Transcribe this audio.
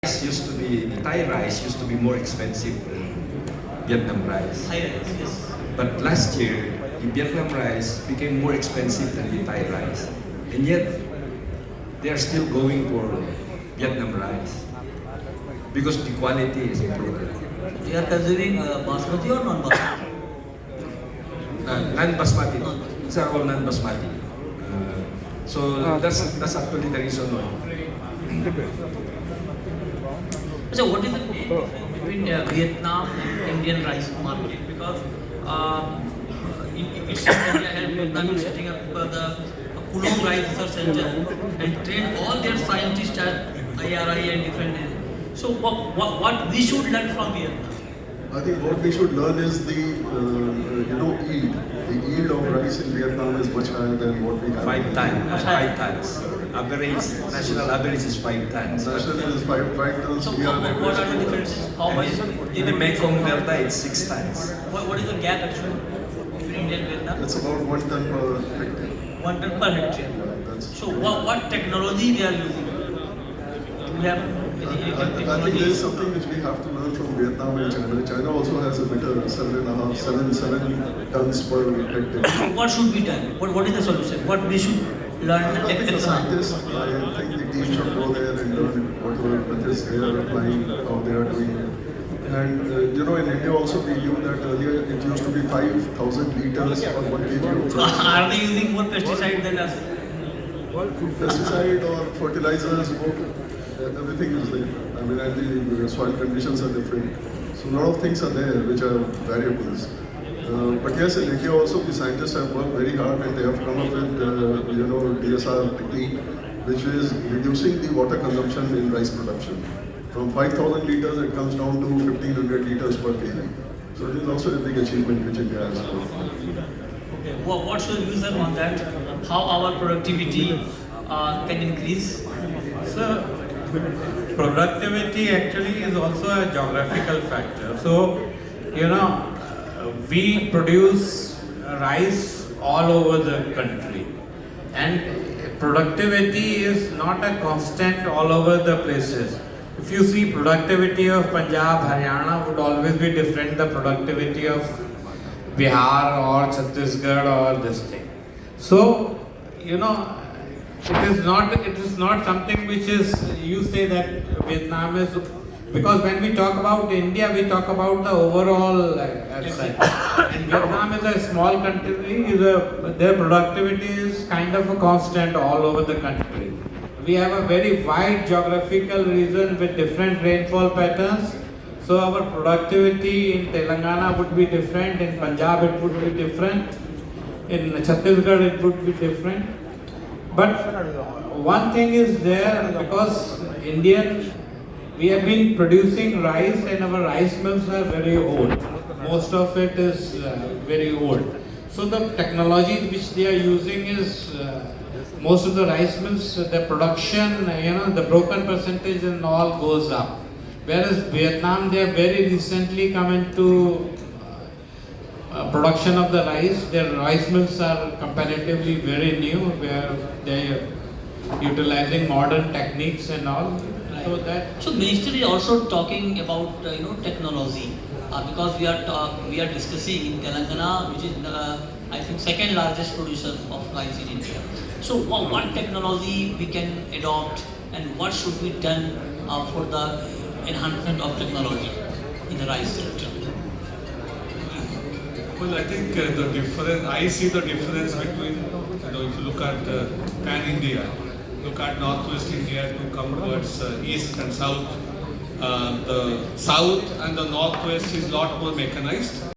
Rice used to be, the Thai rice used to be more expensive than Vietnam rice. High rise, yes. But last year, the Vietnam rice became more expensive than the Thai rice. And yet, they are still going for Vietnam rice because the quality is improved. We are considering basmati or non-basmati? Non-basmati. These are all non-basmati. So that's actually the reason why. So what is the difference between Vietnam and Indian rice market? Because it's Vietnam is setting up the Pulong Rice Research Center and train all their scientists at IRI and different. So what we should learn from Vietnam? I think what we should learn is the yield. The yield of rice in Vietnam is much higher than what we have. 5 tons. 5 tons. Average, national average is 5 tons. National is five tons. So We are what are the differences? How much? In the Mekong Delta, it's 6 tons. What is the gap actually between India and Vietnam? It's about 1 ton per hectare. 1 ton per hectare. That's, So what technology they are using? Do we have I any think there technology? is something which we have to learn from Vietnam and China. China also has a better 7.5, 7 tons per hectare. What should be done? What is the solution? What we should learn and I think the implement? scientists, I think the team should go there and learn whatever methods they are applying, how they are doing it. And in India also we knew that earlier it used to be 5,000 liters per 1 kg. So are they using more pesticide than us? Pesticide or fertilizers, everything is there. I mean, and the soil conditions are different. So a lot of things are there which are variables. But yes, in India also the scientists have worked very hard and they have come up with DSR technique, which is reducing the water consumption in rice production. From 5,000 liters, it comes down to 1,500 liters per kg. So it is also a big achievement which India has. Okay. What's your views on that? How our productivity can increase? So, productivity actually is also a geographical factor. So, we produce rice all over the country, and productivity is not a constant all over the places. If you see productivity of Punjab, Haryana would always be different the productivity of Bihar or Chhattisgarh or this thing. So, it is not something which is, you say that Vietnam is, because when we talk about India, we talk about the overall aspect. And Vietnam is a small country, their productivity is kind of a constant all over the country. We have a very wide geographical region with different rainfall patterns. So our productivity in Telangana would be different, in Punjab it would be different, in Chhattisgarh it would be different. But one thing is there, because we have been producing rice and our rice mills are very old. Most of it is very old. So the technology which they are using is, most of the rice mills, the production, the broken percentage and all goes up. Whereas Vietnam, they have very recently come into production of the rice. Their rice mills are comparatively very new, where they are utilizing modern techniques and all. So ministry is also talking about technology because we are discussing in Telangana, which is I think second largest producer of rice in India. So what technology we can adopt and what should be done for the enhancement of technology in the rice sector? Well, I think the difference, I see the difference between, if you look at pan-India, look at northwest India to come towards east and south. The south and the northwest is a lot more mechanized.